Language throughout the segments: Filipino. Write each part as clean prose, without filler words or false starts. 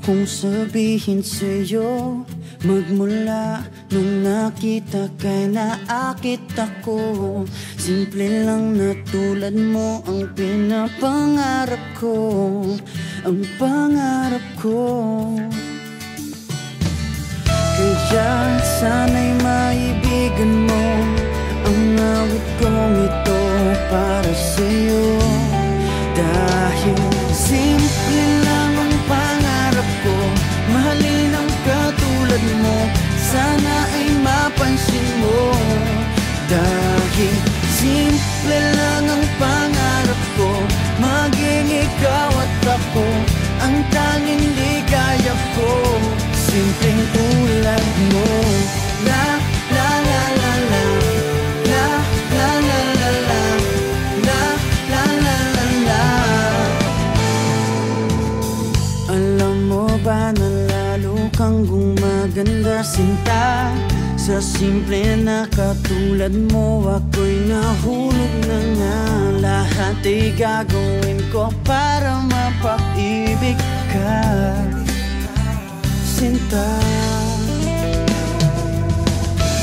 kong sabihin sa'yo, magmula nung nakita kay naakit ako. Simple lang na tulad mo ang pinapangarap ko, ang pangarap ko. Kaya sana'y maibigan mo ang awit kong ito para sa'yo. Dahil simple lang ang pangarap ko, mahalin ang katulad mo, sana ay mapansin mo. Dahil simple lang ang pangarap ko, maging ikaw at ako ang tanging ligaya ko. Simpleng tulad mo. La la la la la, la la la la la, la la la la la. Alam mo ba na lalo kang gumaganda, sinta, sa simple na katulad mo. Ako'y nahulog na nga, lahat ay gagawin ko para mapag-ibig ka, sinta.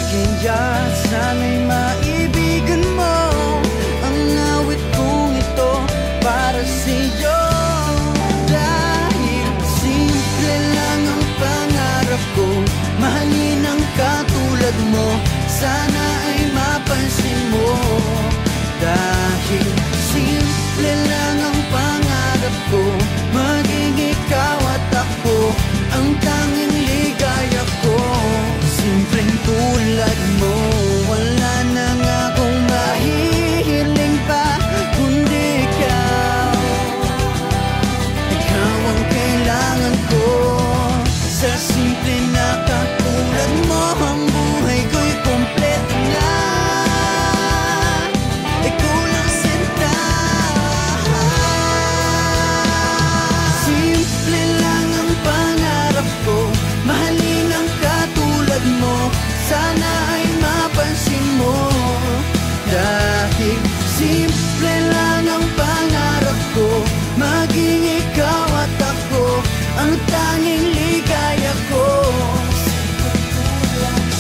Kaya sana'y maibigan mo ang awit kong ito para sa'yo. Dahil simple lang ang pangarap ko, mahalin ang katulad mo, sana ay mapansin mo. Dahil simple lang ang pangarap ko, maging ikaw at ako ang tanging ligaya ko. Simpleng tulad mo, wala na nga akong mahihiling pa kundi ikaw. Ikaw ang kailangan ko, sa simple na katulad mo ang buhay ko'y kompleto na. Ikaw lang sinta. Simple lang ang pangarap ko, mahalin ang katulad mo, sana ay mapansin mo. Dahil simple lang ang pangarap ko, maging ikaw at ako ang tanging ligaya ko.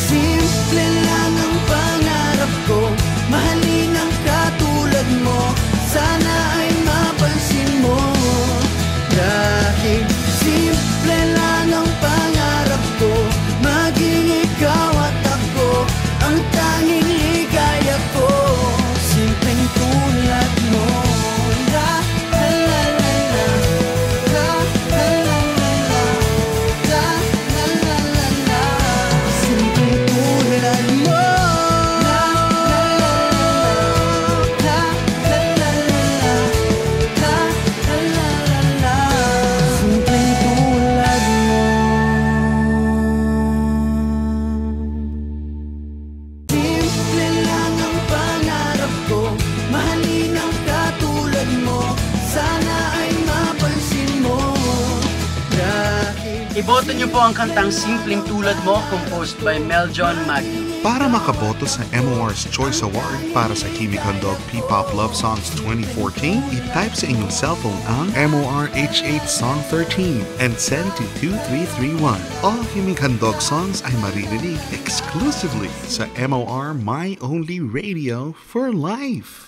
Simple lang ang pangarap ko, mahalin ang katulad mo, sana ay mapansin mo. Dahil simple lang ang pangarap ko, maging ikaw at ako ang tanging ligaya ko. Simpleng tulad mo. La la la la la, la la la la la, la la la la la. Simpleng tulad mo. La la la la la, la la la la la, la la la la la. Simpleng tulad mo. Simple lang ang pangarap ko, mahalin ang katulad mo, sana ay mapansin mo. Dahil Iboto niyo po ang kantang Simpleng Tulad Mo, composed by Mel John Maggi. Para makaboto sa MOR's Choice Award para sa Kimi Kandog P-Pop Love Songs 2014, i-type sa inyong cellphone ang MOR H8 Song 13 and send to 2331. All Kimi Kandog songs ay maririnig exclusively sa MOR My Only Radio for Life.